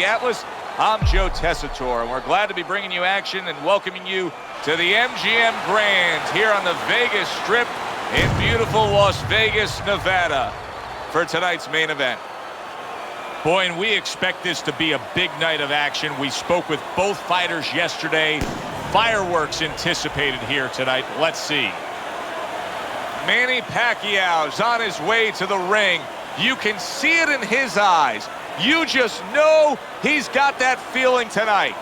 the Atlas. I'm Joe Tessitore, and we're glad to be bringing you action and welcoming you to the MGM Grand here on the Vegas Strip in beautiful Las Vegas, Nevada for tonight's main event. Boy, and we expect this to be a big night of action. We spoke with both fighters yesterday. Fireworks anticipated here tonight. Let's see. Manny Pacquiao's on his way to the ring. You can see it in his eyes. You just know he's got that feeling tonight.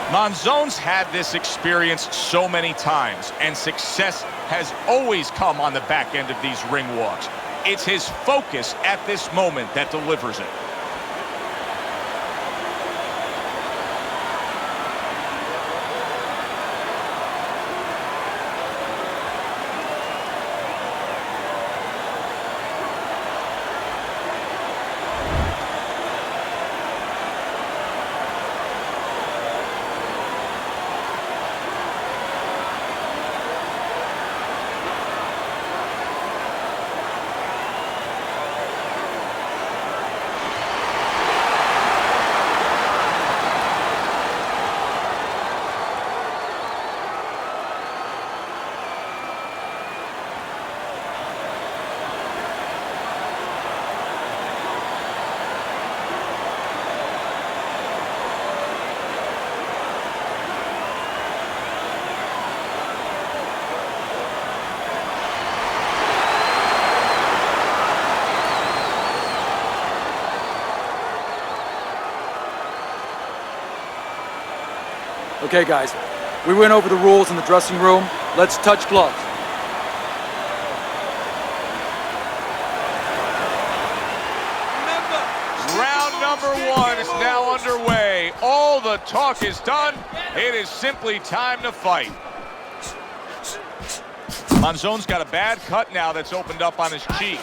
Monzon's had this experience so many times, and success has always come on the back end of these ring walks. It's his focus at this moment that delivers it. Okay, guys, we went over the rules in the dressing room. Let's touch gloves. Round number one is now underway. All the talk is done. It is simply time to fight. Monzon's got a bad cut now that's opened up on his cheek.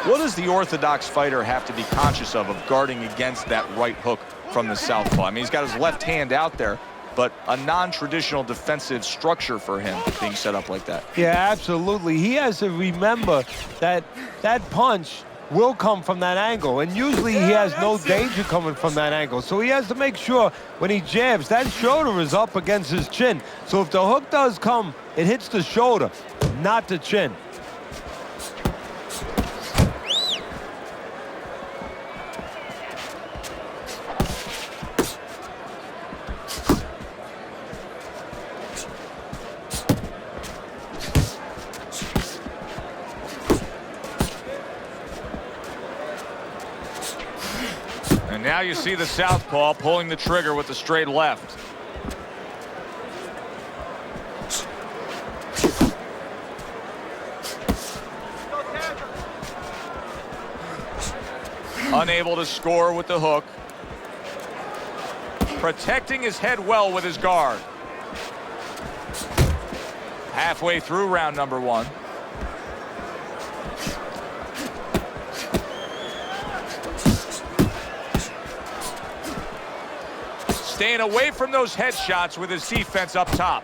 What does the orthodox fighter have to be conscious of guarding against that right hook from the southpaw? I mean, he's got his left hand out there, but a non-traditional defensive structure for him being set up like that. Yeah, absolutely. He has to remember that that punch will come from that angle, and usually he has no danger coming from that angle. So he has to make sure when he jabs, that shoulder is up against his chin. So if the hook does come, it hits the shoulder, not the chin. And now you see the southpaw pulling the trigger with the straight left. Unable to score with the hook. Protecting his head well with his guard. Halfway through round number one. Staying away from those headshots with his defense up top.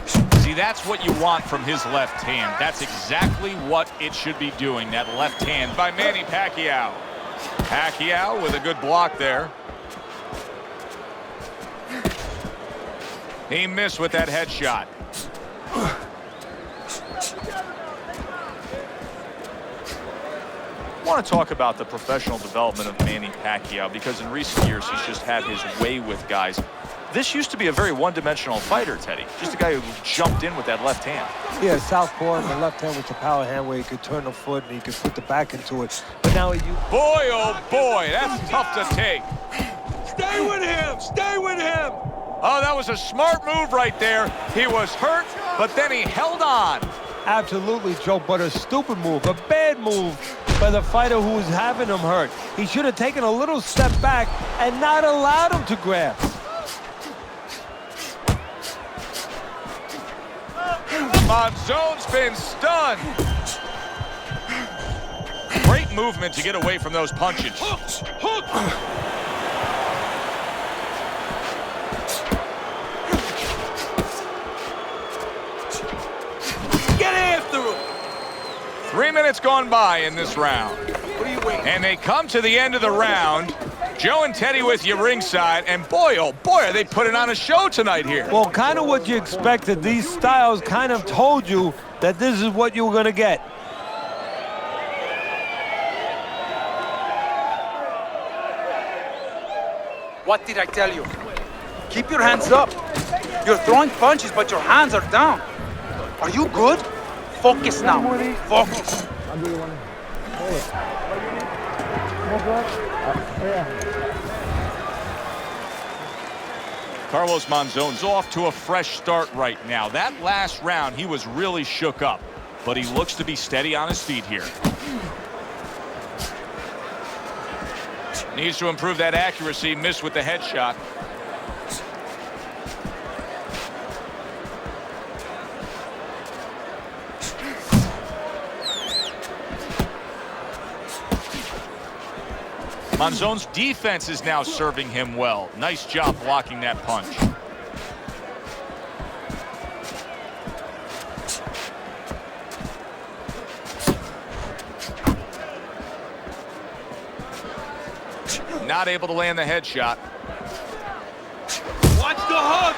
See, that's what you want from his left hand. That's exactly what it should be doing, that left hand by Manny Pacquiao. Pacquiao with a good block there. He missed with that headshot. I want to talk about the professional development of Manny Pacquiao, because in recent years he's just had his way with guys. This used to be a very one-dimensional fighter, Teddy. Just a guy who jumped in with that left hand. Yeah, southpaw and the left hand with the power hand where he could turn the foot and he could put the back into it. But now he... Boy, oh boy, that's tough to take. Stay with him! Stay with him! Oh, that was a smart move right there. He was hurt, but then he held on. Absolutely, Joe, but a stupid move, a bad move by the fighter who was having him hurt. He should have taken a little step back and not allowed him to grab. Monzon's been stunned. Great great movement to get away from those punches. Hook! Get after him! 3 minutes gone by in this round. What are you waiting? And they come to the end of the round. Joe and Teddy with you ringside, and boy, oh boy, are they putting on a show tonight here. Well, kind of what you expected. These styles kind of told you that this is what you were going to get. What did I tell you? Keep your hands up. You're throwing punches, but your hands are down. Are you good? Focus now. Focus. Carlos Monzon's off to a fresh start right now. That last round, he was really shook up, but he looks to be steady on his feet here. Needs to improve that accuracy, missed with the headshot. Monzon's defense is now serving him well. Nice job blocking that punch. Not able to land the headshot. Watch the hook!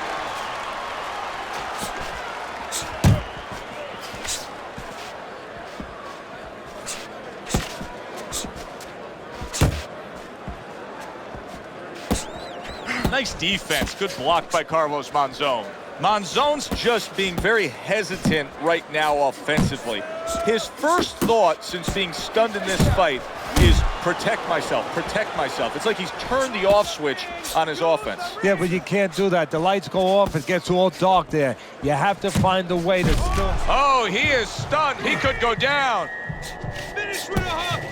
Nice defense. Good block by Carlos Monzon. Monzon's just being very hesitant right now offensively. His first thought since being stunned in this fight is protect myself, protect myself. It's like he's turned the off switch on his offense. Yeah, but you can't do that. The lights go off, it gets all dark there. You have to find a way to still... Oh, he is stunned. He could go down. Finish with a hook!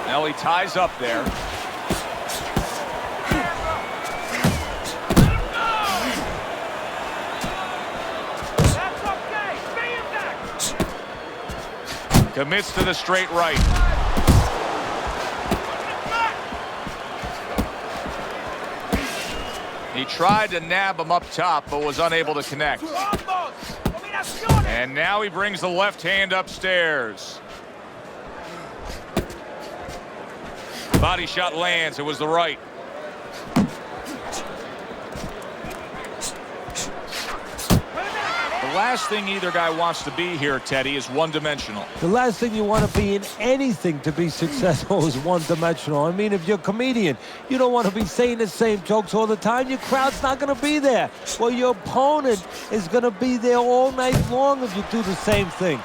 Now he ties up there. Commits to the straight right. He tried to nab him up top, but was unable to connect. And now he brings the left hand upstairs. Body shot lands. It was the right. The last thing either guy wants to be here, Teddy, is one-dimensional. The last thing you want to be in anything to be successful is one-dimensional. I mean, if you're a comedian, you don't want to be saying the same jokes all the time. Your crowd's not going to be there. Well, your opponent is going to be there all night long if you do the same thing.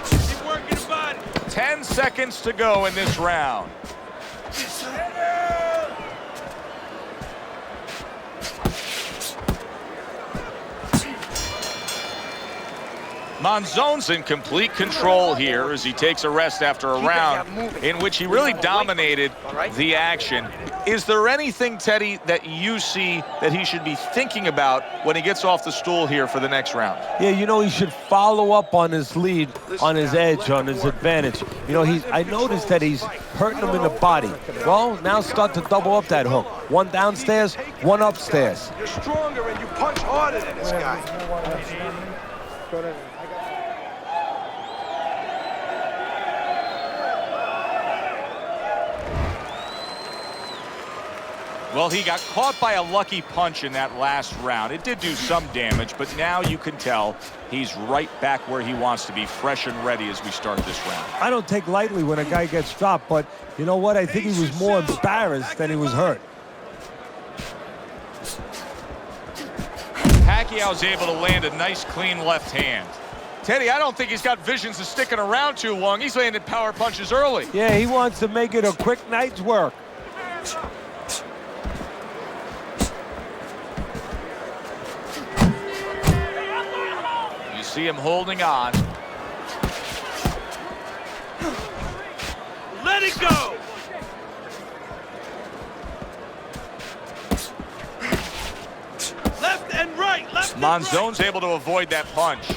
Keep working the body. 10 seconds to go in this round. Monzon's in complete control here as he takes a rest after a round in which he really dominated the action. Is there anything, Teddy, that you see that he should be thinking about when he gets off the stool here for the next round? Yeah, you know, he should follow up on his lead, on his edge, on his advantage. You know, I noticed that he's hurting him in the body. Well, now start to double up that hook. One downstairs, one upstairs. You're stronger and you punch harder than this guy. Well, he got caught by a lucky punch in that last round. It did do some damage, but now you can tell he's right back where he wants to be, fresh and ready as we start this round. I don't take lightly when a guy gets dropped, but you know what? I think he was more embarrassed than he was hurt. Pacquiao's able to land a nice, clean left hand. Teddy, I don't think he's got visions of sticking around too long. He's landing power punches early. Yeah, he wants to make it a quick night's work. You see him holding on. Let it go! Left and right, left and right. Monzon's able to avoid that punch.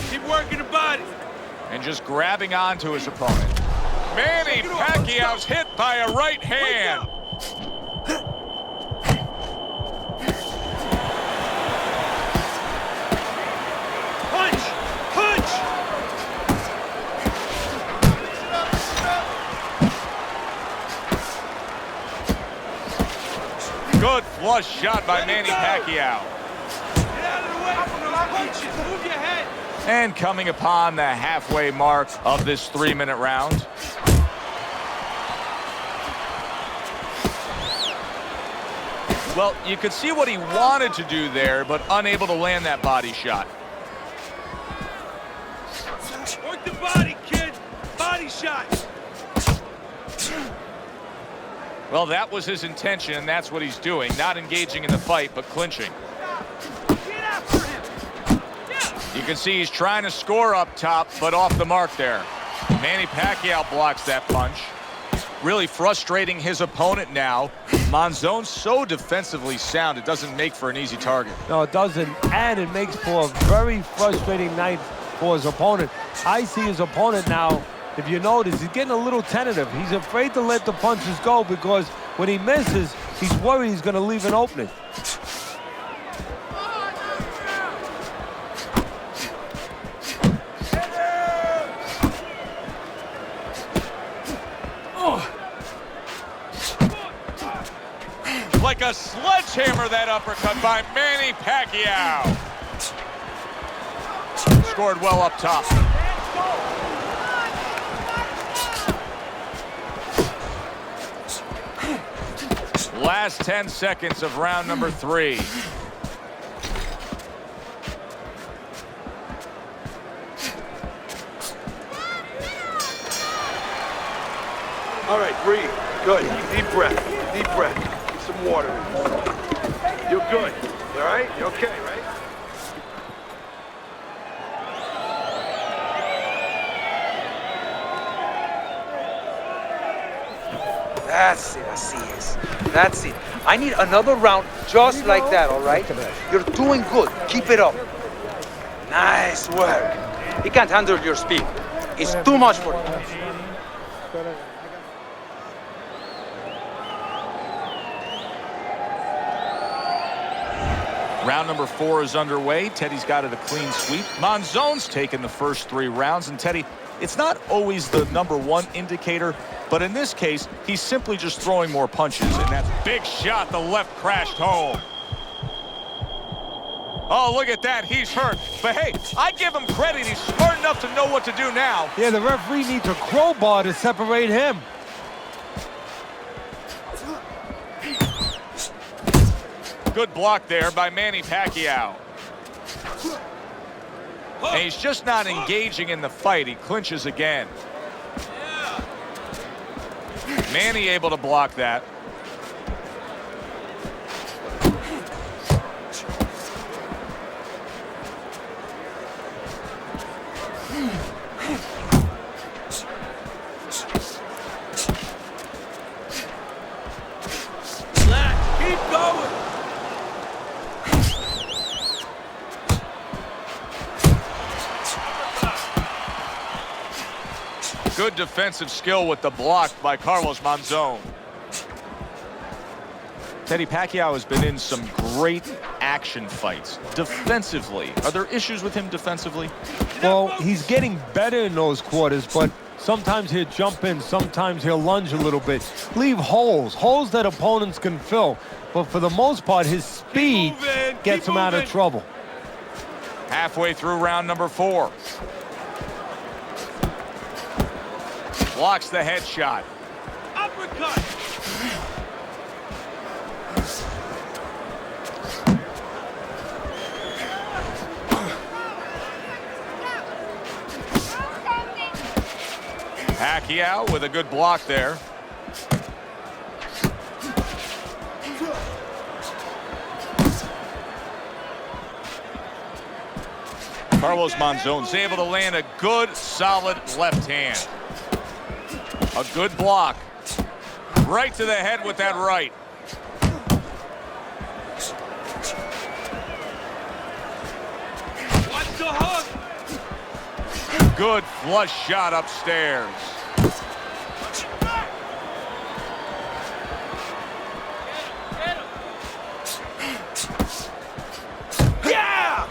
Keep working the body. And just grabbing onto his opponent. Manny Pacquiao's hit by a right hand. Punch! Punch! Good flush shot by Manny Pacquiao. Get out of the way from those punches. Move your head. And coming upon the halfway mark of this 3-minute round. Well, you could see what he wanted to do there, but unable to land that body shot. Work the body, kid. Body shot. Well, that was his intention, and that's what he's doing. Not engaging in the fight, but clinching. Get after him. You can see he's trying to score up top, but off the mark there. Manny Pacquiao blocks that punch. Really frustrating his opponent now. Monzon's so defensively sound, it doesn't make for an easy target. No, it doesn't, and it makes for a very frustrating night for his opponent. I see his opponent now, if you notice, he's getting a little tentative. He's afraid to let the punches go because when he misses, he's worried he's going to leave an opening. Like a sledgehammer, that uppercut by Manny Pacquiao. Scored well up top. Last 10 seconds of round number 3. All right, breathe. Good. Deep breath. Deep breath. Get some water. You're good. You all right? You okay, right? That's it, así es. That's it. I need another round just like that, all right? You're doing good. Keep it up. Nice work. He can't handle your speed. It's too much for him. Round number 4 is underway. Teddy's got it a clean sweep. Monzon's taken the first 3 rounds. And Teddy, it's not always the #1 indicator, but in this case, he's simply just throwing more punches. And that big shot, the left crashed home. Oh, look at that. He's hurt. But hey, I give him credit. He's smart enough to know what to do now. Yeah, the referee needs a crowbar to separate him. Good block there by Manny Pacquiao. And he's just not engaging in the fight. He clinches again. Manny able to block that. Keep going. Good defensive skill with the block by Carlos Monzon. Teddy Pacquiao has been in some great action fights. Defensively, are there issues with him defensively? Well, he's getting better in those quarters, but sometimes he'll jump in, sometimes he'll lunge a little bit. Leave holes that opponents can fill. But for the most part, his speed gets him out of trouble. Halfway through round number 4. Blocks the headshot. Uppercut. Pacquiao with a good block there. Carlos Monzon's able to land a good, solid left hand. A good block. Right to the head with that right. Watch the hook. Good flush shot upstairs. Yeah!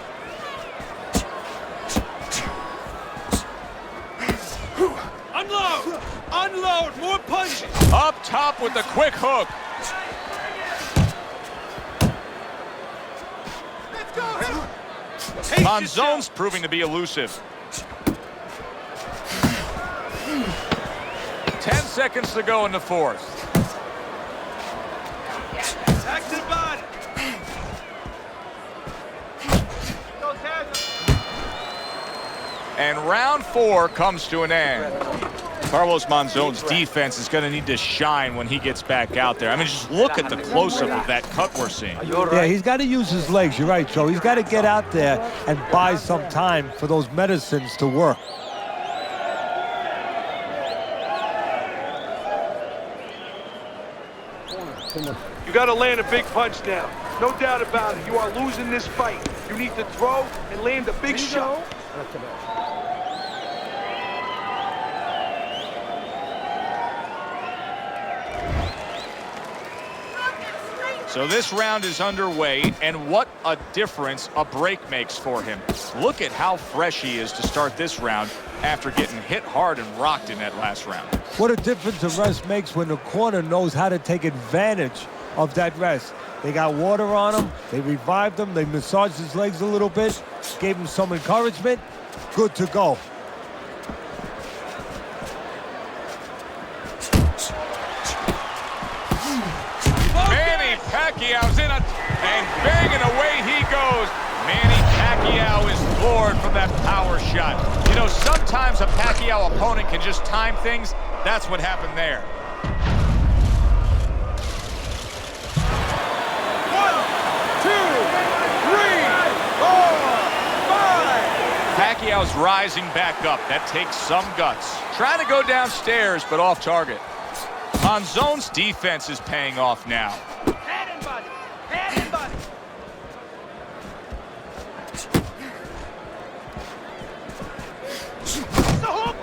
Unload! Unload! More punches! Up top with the quick hook. Let's go! Monzon's proving to be elusive. 10 seconds to go in the fourth. Back to the body. And round 4 comes to an end. Carlos Monzon's defense is going to need to shine when he gets back out there. I mean, just look at the close-up of that cut we're seeing. Yeah, he's got to use his legs. You're right, Joe. He's got to get out there and buy some time for those medicines to work. You got to land a big punch now. No doubt about it. You are losing this fight. You need to throw and land a big shot. So this round is underway, and what a difference a break makes for him. Look at how fresh he is to start this round after getting hit hard and rocked in that last round. What a difference a rest makes when the corner knows how to take advantage of that rest. They got water on him, they revived him, they massaged his legs a little bit, gave him some encouragement. Good to go. Manny Pacquiao's in and banging away he goes. Manny Pacquiao is floored from that power shot. You know, sometimes a Pacquiao opponent can just time things. That's what happened there. 1, 2, 3, 4, 5. Pacquiao's rising back up. That takes some guts. Trying to go downstairs, but off target. Monzon's defense is paying off now. Head and body. Head and body. The hook.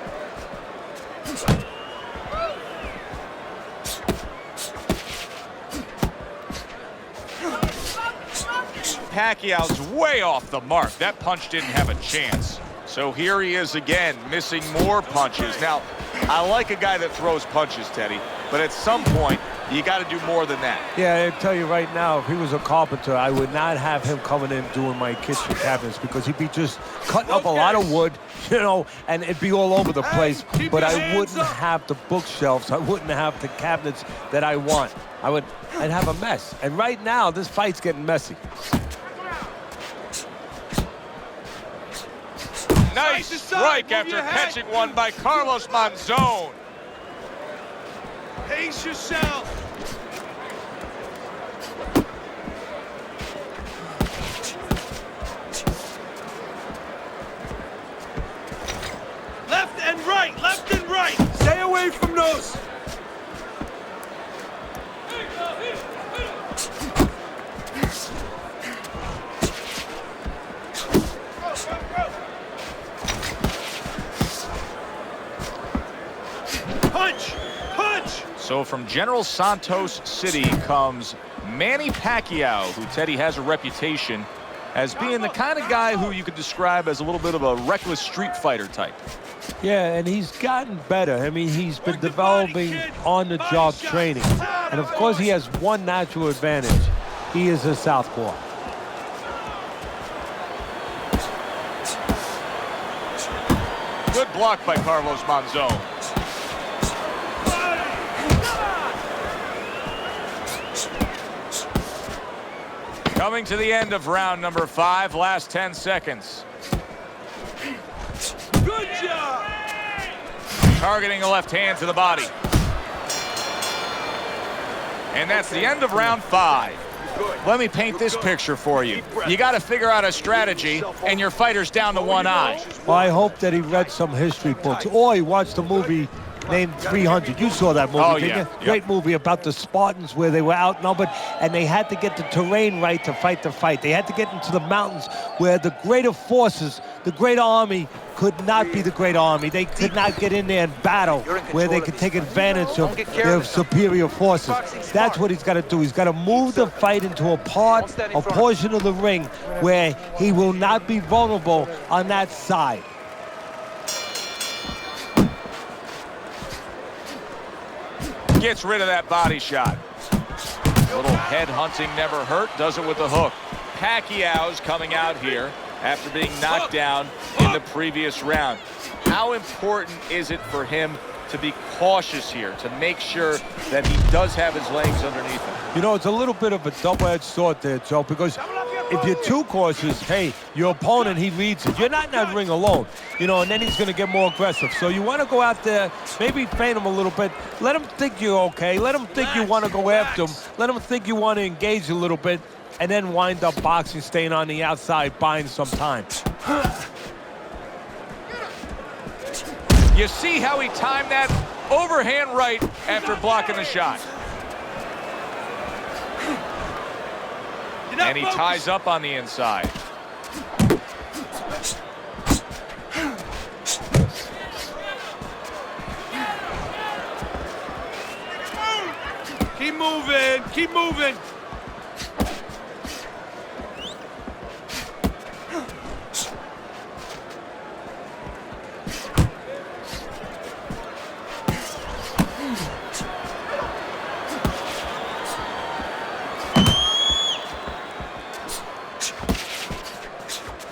Pacquiao's way off the mark. That punch didn't have a chance. So here he is again, missing more punches. Now, I like a guy that throws punches, Teddy, but at some point, you got to do more than that. Yeah, I tell you right now, if he was a carpenter, I would not have him coming in doing my kitchen cabinets because he'd be just cutting up a lot of wood, you know, and it'd be all over the place. But I wouldn't have the bookshelves. I wouldn't have the cabinets that I want. I'd have a mess. And right now, this fight's getting messy. Nice strike after catching one by Carlos Monzon. Pace yourself. Left and right, left and right. Stay away from those. Punch! Punch! So from General Santos City comes Manny Pacquiao, who, Teddy, has a reputation as being the kind of guy who you could describe as a little bit of a reckless street fighter type. Yeah, and he's gotten better. I mean, he's been developing on-the-job training. And, of course, he has one natural advantage. He is a southpaw. Good block by Carlos Monzon. Coming to the end of round number 5, last 10 seconds. Good job! Targeting the left hand to the body. And that's the end of round 5. Let me paint this picture for you. You got to figure out a strategy, and your fighter's down to one eye. Well, I hope that he read some history books, or he watched a movie named 300. You saw that movie, didn't you? Great movie about the Spartans where they were outnumbered, and they had to get the terrain right to fight the fight. They had to get into the mountains where the greater forces, the great army, could not be the great army. They could not get in there and battle where they could take advantage of their superior forces. That's what he's got to do. He's got to move the fight into a portion of the ring where he will not be vulnerable on that side. Gets rid of that body shot. Little head hunting never hurt. Does it with the hook. Pacquiao's coming out here after being knocked down in the previous round. How important is it for him to be cautious here, to make sure that he does have his legs underneath him? You know, it's a little bit of a double-edged sword there, Joe, because if you're too cautious, hey, your opponent, he reads it. You're not in that ring alone, you know, and then he's going to get more aggressive. So you want to go out there, maybe feint him a little bit. Let him think you're okay. Let him think you want to go after him. Let him think you want to engage a little bit, and then wind up boxing, staying on the outside, buying some time. You see how he timed that overhand right after blocking the shot. And he ties up on the inside. Keep moving, keep moving.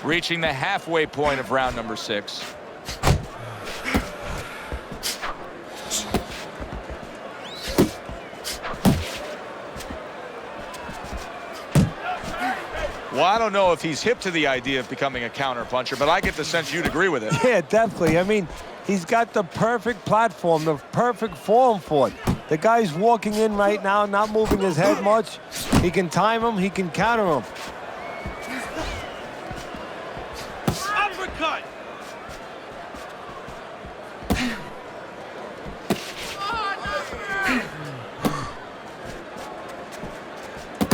Reaching the halfway point of round number 6. Well, I don't know if he's hip to the idea of becoming a counterpuncher, but I get the sense you'd agree with it. Yeah, definitely. I mean, he's got the perfect platform, the perfect form for it. The guy's walking in right now, not moving his head much. He can time him, he can counter him. Uppercut!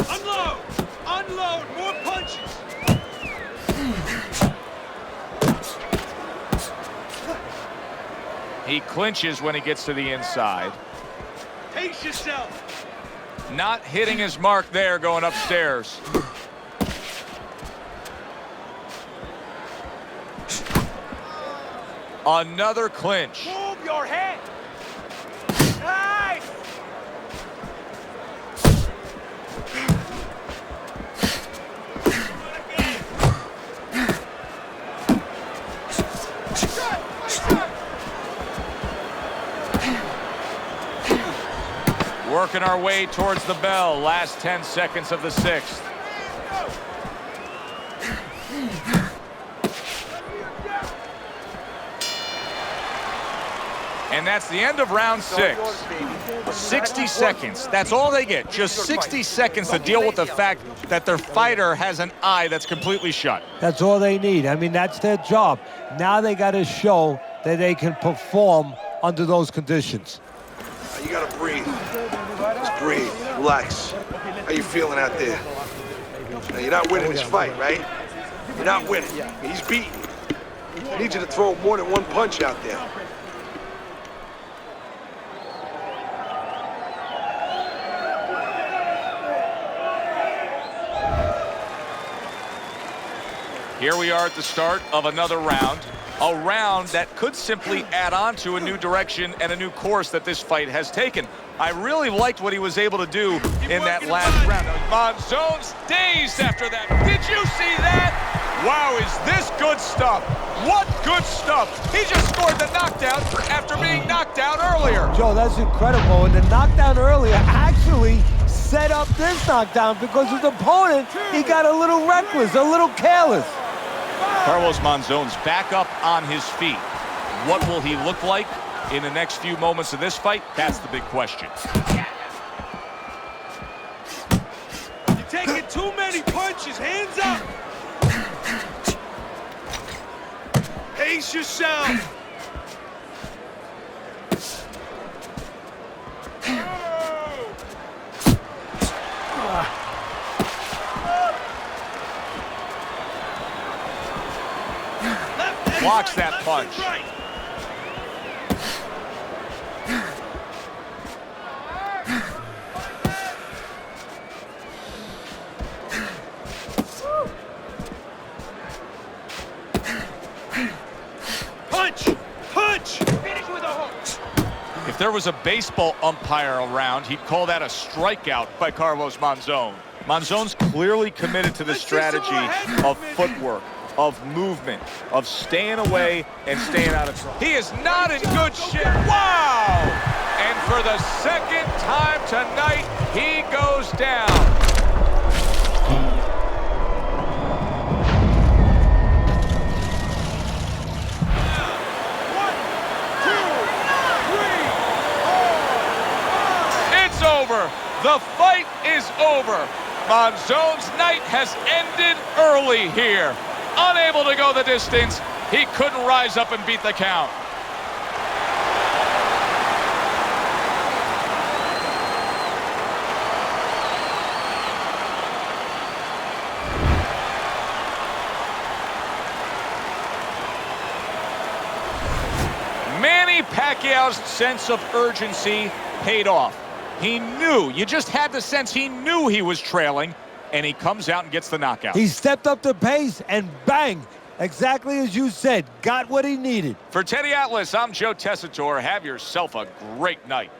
Unload! Unload! More punches! He clinches when he gets to the inside. Pace yourself! Not hitting his mark there going upstairs. Another clinch. Move your head! Nice! Working our way towards the bell. Last 10 seconds of the 6th. And that's the end of round 6. 60 seconds. That's all they get. Just 60 seconds to deal with the fact that their fighter has an eye that's completely shut. That's all they need. I mean, that's their job. Now they got to show that they can perform under those conditions. You gotta breathe. Just breathe. Relax. How you feeling out there? Now, you're not winning this fight, right? You're not winning. He's beaten. I need you to throw more than one punch out there. Here we are at the start of another round. A round that could simply add on to a new direction and a new course that this fight has taken. I really liked what he was able to do in that last round. Monzon's dazed after that. Did you see that? Wow, is this good stuff? What good stuff? He just scored the knockdown after being knocked out earlier. Joe, that's incredible. And the knockdown earlier actually set up this knockdown because his opponent, he got a little reckless, a little careless. Carlos Monzon's back up on his feet. What will he look like? in the next few moments of this fight? That's the big question. You're taking too many punches. Hands up. Pace yourself. Blocks that punch. Punch! Punch! Finish with a hook. If there was a baseball umpire around, he'd call that a strikeout by Carlos Monzon. Monzon's clearly committed to the strategy of footwork, of movement, of staying away and staying out of trouble. He is not in good shape. Wow! And for the second time tonight, he goes down. It's over. The fight is over. Monzon's night has ended early here. Unable to go the distance, he couldn't rise up and beat the count. Manny Pacquiao's sense of urgency paid off. He knew, you just had the sense he knew he was trailing, and he comes out and gets the knockout. He stepped up the pace and bang, exactly as you said, got what he needed. For Teddy Atlas, I'm Joe Tessitore. Have yourself a great night.